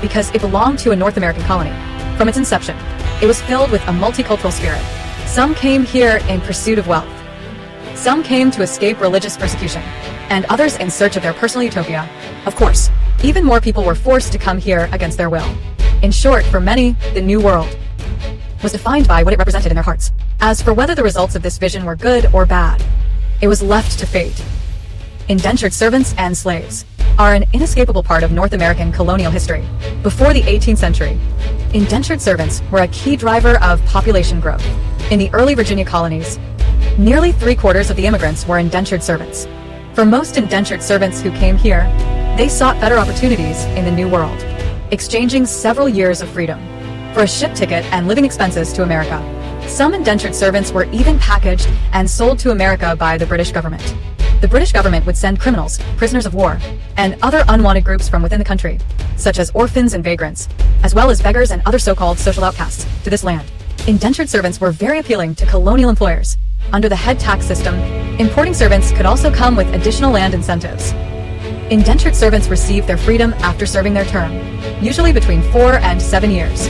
because it belonged to a North American colony. From its inception, it was filled with a multicultural spirit. Some came here in pursuit of wealth. Some came to escape religious persecution, and others in search of their personal utopia. Of course, even more people were forced to come here against their will. In short, for many, the New World was defined by what it represented in their hearts. As for whether the results of this vision were good or bad, it was left to fate. Indentured servants and slaves are an inescapable part of North American colonial history. Before the 18th century, indentured servants were a key driver of population growth. In the early Virginia colonies, nearly 3/4 of the immigrants were indentured servants. For most indentured servants who came here, they sought better opportunities in the New World, exchanging several years of freedom for a ship ticket and living expenses to America. Some indentured servants were even packaged and sold to America by the British government. The British government would send criminals, prisoners of war, and other unwanted groups from within the country, such as orphans and vagrants, as well as beggars and other so-called social outcasts, to this land. Indentured servants were very appealing to colonial employers. Under the head tax system, importing servants could also come with additional land incentives. Indentured servants received their freedom after serving their term, usually between 4 and 7 years.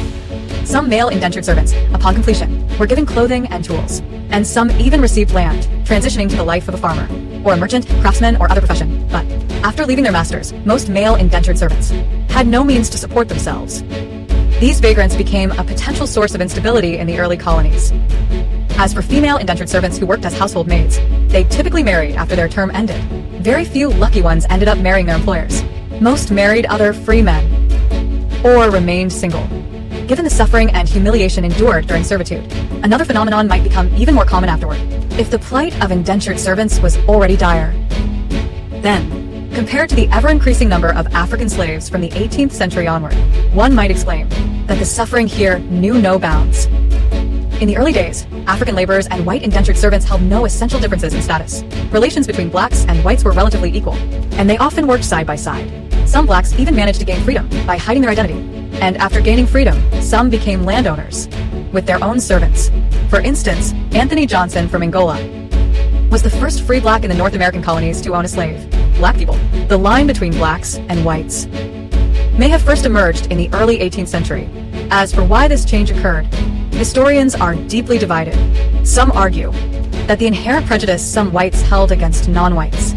Some male indentured servants, upon completion, were given clothing and tools, and some even received land, transitioning to the life of a farmer, or a merchant, craftsman, or other profession. But, after leaving their masters, most male indentured servants had no means to support themselves. These vagrants became a potential source of instability in the early colonies. As for female indentured servants who worked as household maids, they typically married after their term ended. Very few lucky ones ended up marrying their employers. Most married other free men, or remained single. Given the suffering and humiliation endured during servitude, another phenomenon might become even more common afterward. If the plight of indentured servants was already dire, then, compared to the ever-increasing number of African slaves from the 18th century onward, one might exclaim that the suffering here knew no bounds. In the early days, African laborers and white indentured servants held no essential differences in status. Relations between blacks and whites were relatively equal, and they often worked side by side. Some blacks even managed to gain freedom by hiding their identity. And after gaining freedom, some became landowners with their own servants. For instance, Anthony Johnson from Angola was the first free black in the North American colonies to own a slave. Black people, the line between blacks and whites, may have first emerged in the early 18th century. As for why this change occurred, historians are deeply divided. Some argue that the inherent prejudice some whites held against non-whites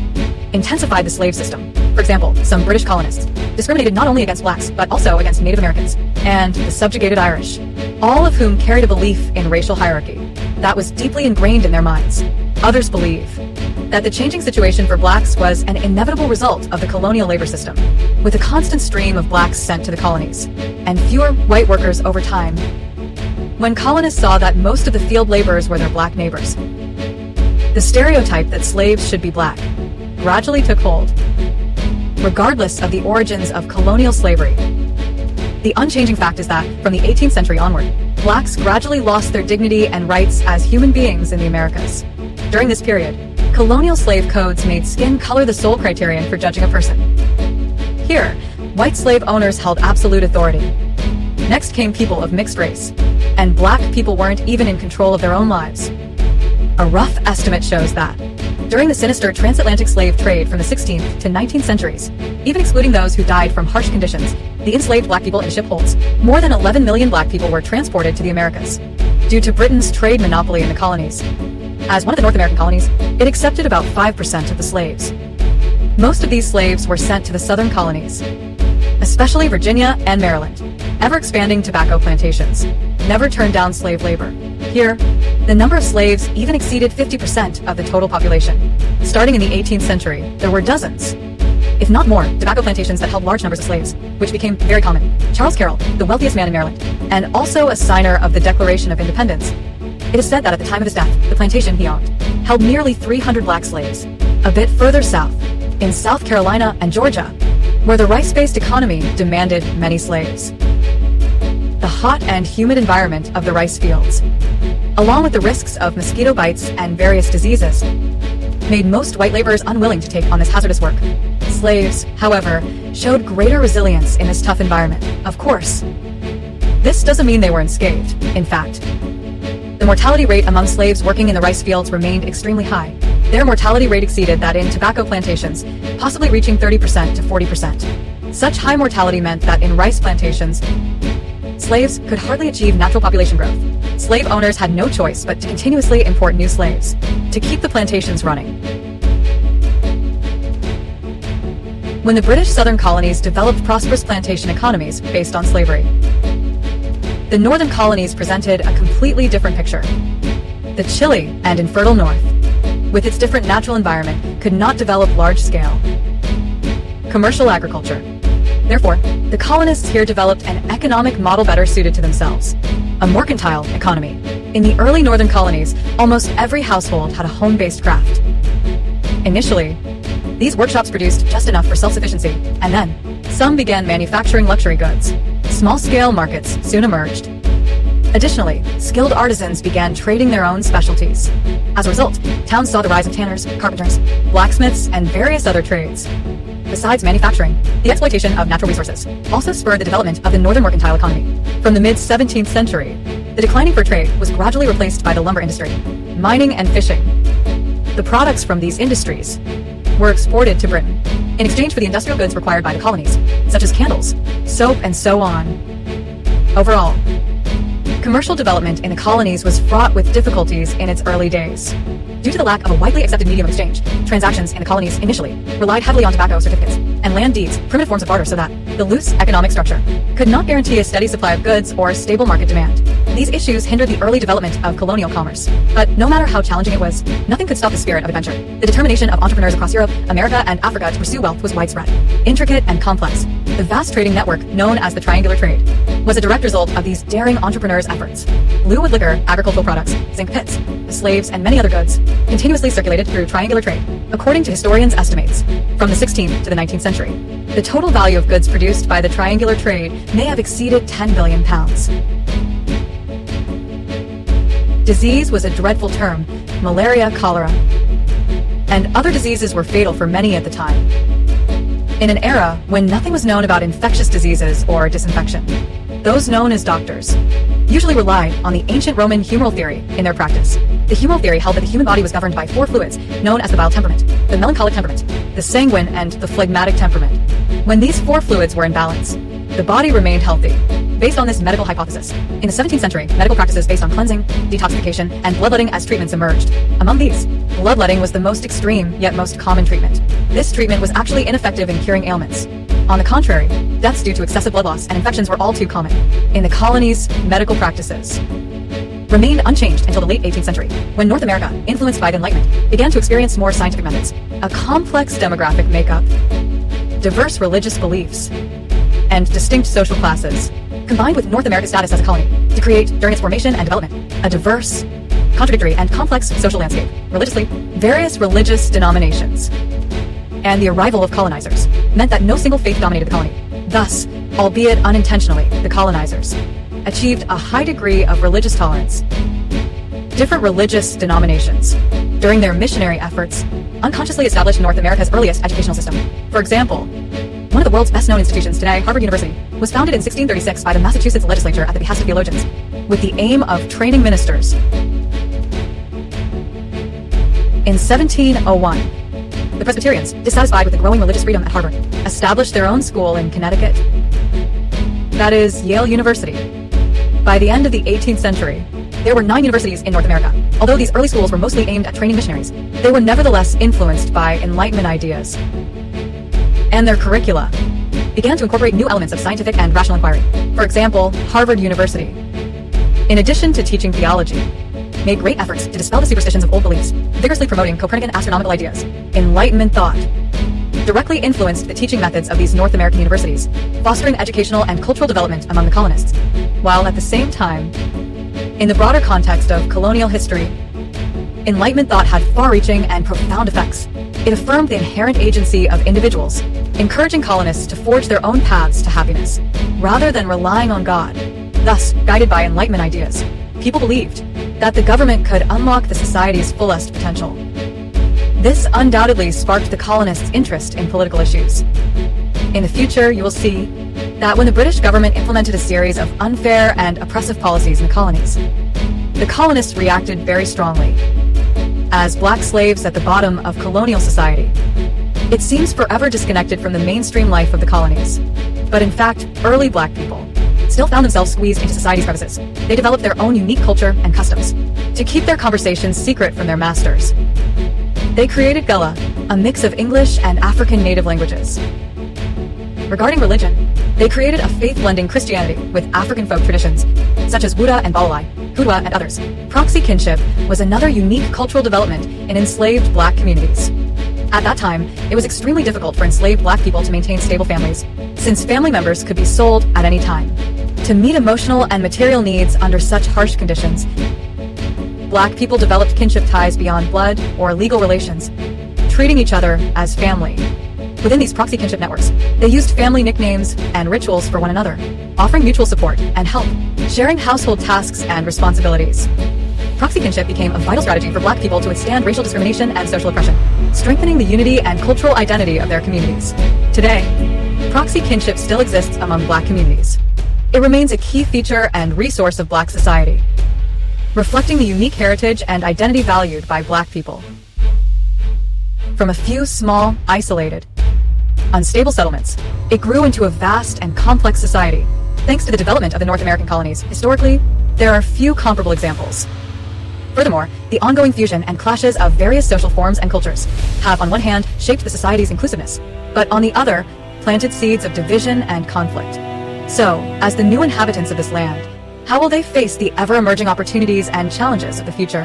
intensified the slave system. For example, some British colonists discriminated not only against blacks, but also against Native Americans and the subjugated Irish, all of whom carried a belief in racial hierarchy that was deeply ingrained in their minds. Others believe that the changing situation for blacks was an inevitable result of the colonial labor system, with a constant stream of blacks sent to the colonies, and fewer white workers over time. When colonists saw that most of the field laborers were their black neighbors, the stereotype that slaves should be black gradually took hold. Regardless of the origins of colonial slavery, the unchanging fact is that, from the 18th century onward, blacks gradually lost their dignity and rights as human beings in the Americas. During this period, colonial slave codes made skin color the sole criterion for judging a person. Here, white slave owners held absolute authority. Next came people of mixed race, and black people weren't even in control of their own lives. A rough estimate shows that, during the sinister transatlantic slave trade from the 16th to 19th centuries, even excluding those who died from harsh conditions, the enslaved black people in ship holds, more than 11 million black people were transported to the Americas, due to Britain's trade monopoly in the colonies. As one of the North American colonies, it accepted about 5% of the slaves. Most of these slaves were sent to the southern colonies, especially Virginia and Maryland. Ever-expanding tobacco plantations never turned down slave labor. Here, the number of slaves even exceeded 50% of the total population. Starting in the 18th century, there were dozens, if not more, tobacco plantations that held large numbers of slaves, which became very common. Charles Carroll, the wealthiest man in Maryland, and also a signer of the Declaration of Independence, it is said that at the time of his death, the plantation he owned held nearly 300 black slaves. A bit further south, in South Carolina and Georgia, where the rice-based economy demanded many slaves. The hot and humid environment of the rice fields, along with the risks of mosquito bites and various diseases, made most white laborers unwilling to take on this hazardous work. Slaves, however, showed greater resilience in this tough environment. Of course, this doesn't mean they were unscathed. In fact, the mortality rate among slaves working in the rice fields remained extremely high. Their mortality rate exceeded that in tobacco plantations, possibly reaching 30% to 40%. Such high mortality meant that in rice plantations, slaves could hardly achieve natural population growth. Slave owners had no choice but to continuously import new slaves to keep the plantations running. When the British southern colonies developed prosperous plantation economies based on slavery, the northern colonies presented a completely different picture. The chilly and infertile north, with its different natural environment, could not develop large-scale commercial agriculture. Therefore, the colonists here developed an economic model better suited to themselves, a mercantile economy. In the early northern colonies, almost every household had a home-based craft. Initially, these workshops produced just enough for self-sufficiency, and then some began manufacturing luxury goods. Small-scale markets soon emerged. Additionally, skilled artisans began trading their own specialties. As a result, towns saw the rise of tanners, carpenters, blacksmiths, and various other trades. Besides manufacturing, the exploitation of natural resources also spurred the development of the northern mercantile economy. From the mid-17th century, the declining fur trade was gradually replaced by the lumber industry, mining, and fishing. The products from these industries were exported to Britain in exchange for the industrial goods required by the colonies, such as candles, soap, and so on. Overall, commercial development in the colonies was fraught with difficulties in its early days. Due to the lack of a widely accepted medium of exchange, transactions in the colonies initially relied heavily on tobacco certificates and land deeds, primitive forms of barter, so that the loose economic structure could not guarantee a steady supply of goods or stable market demand. These issues hindered the early development of colonial commerce. But no matter how challenging it was, nothing could stop the spirit of adventure. The determination of entrepreneurs across Europe, America, and Africa to pursue wealth was widespread, intricate, and complex. The vast trading network known as the triangular trade was a direct result of these daring entrepreneurs' efforts. Bluewood liquor, agricultural products, zinc pits, slaves, and many other goods continuously circulated through triangular trade. According to historians' estimates, from the 16th to the 19th century, the total value of goods produced by the triangular trade may have exceeded 10 billion pounds. Disease was a dreadful term, malaria, cholera, and other diseases were fatal for many at the time. In an era when nothing was known about infectious diseases or disinfection, those known as doctors usually relied on the ancient Roman humoral theory in their practice. The humoral theory held that the human body was governed by four fluids known as the bile temperament, the melancholic temperament, the sanguine, and the phlegmatic temperament. When these four fluids were in balance, the body remained healthy. Based on this medical hypothesis, in the 17th century, medical practices based on cleansing, detoxification, and bloodletting as treatments emerged. Among these, bloodletting was the most extreme yet most common treatment. This treatment was actually ineffective in curing ailments. On the contrary, deaths due to excessive blood loss and infections were all too common. In the colonies, medical practices remained unchanged until the late 18th century, when North America, influenced by the Enlightenment, began to experience more scientific methods, a complex demographic makeup, diverse religious beliefs, and distinct social classes, combined with North America's status as a colony, to create, during its formation and development, a diverse, contradictory, and complex social landscape. Religiously, various religious denominations and the arrival of colonizers meant that no single faith dominated the colony. Thus, albeit unintentionally, the colonizers achieved a high degree of religious tolerance. Different religious denominations, during their missionary efforts, unconsciously established North America's earliest educational system. For example, one of the world's best-known institutions today, Harvard University, was founded in 1636 by the Massachusetts legislature at the behest of theologians, with the aim of training ministers. In 1701, the Presbyterians, dissatisfied with the growing religious freedom at Harvard, established their own school in Connecticut, that is, Yale University. By the end of the 18th century, there were 9 universities in North America. Although these early schools were mostly aimed at training missionaries, they were nevertheless influenced by Enlightenment ideas, and their curricula began to incorporate new elements of scientific and rational inquiry. For example, Harvard University, in addition to teaching theology, made great efforts to dispel the superstitions of old beliefs, vigorously promoting Copernican astronomical ideas. Enlightenment thought directly influenced the teaching methods of these North American universities, fostering educational and cultural development among the colonists, while at the same time, in the broader context of colonial history, Enlightenment thought had far-reaching and profound effects. It affirmed the inherent agency of individuals, encouraging colonists to forge their own paths to happiness, rather than relying on God. Thus, guided by Enlightenment ideas, people believed that the government could unlock the society's fullest potential. This undoubtedly sparked the colonists' interest in political issues. In the future, you will see that when the British government implemented a series of unfair and oppressive policies in the colonies, the colonists reacted very strongly. As black slaves at the bottom of colonial society, It seems forever disconnected from the mainstream life of the colonies. But in fact, early black people still found themselves squeezed into society's crevices. They developed their own unique culture and customs to keep their conversations secret from their masters. They created Gullah, a mix of English and African native languages. Regarding religion, they created a faith-blending Christianity with African folk traditions, such as Buddha and Balalai, Kudwa, and others. Proxy kinship was another unique cultural development in enslaved black communities. At that time, it was extremely difficult for enslaved black people to maintain stable families, since family members could be sold at any time. To meet emotional and material needs under such harsh conditions, black people developed kinship ties beyond blood or legal relations, treating each other as family. Within these proxy kinship networks, they used family nicknames and rituals for one another, offering mutual support and help, sharing household tasks and responsibilities. Proxy kinship became a vital strategy for black people to withstand racial discrimination and social oppression, strengthening the unity and cultural identity of their communities. Today, proxy kinship still exists among black communities. It remains a key feature and resource of black society, reflecting the unique heritage and identity valued by black people. From a few small, isolated, unstable settlements, it grew into a vast and complex society. Thanks to the development of the North American colonies, historically, there are few comparable examples. Furthermore, the ongoing fusion and clashes of various social forms and cultures have, on one hand, shaped the society's inclusiveness, but on the other, planted seeds of division and conflict. So, as the new inhabitants of this land, how will they face the ever-emerging opportunities and challenges of the future?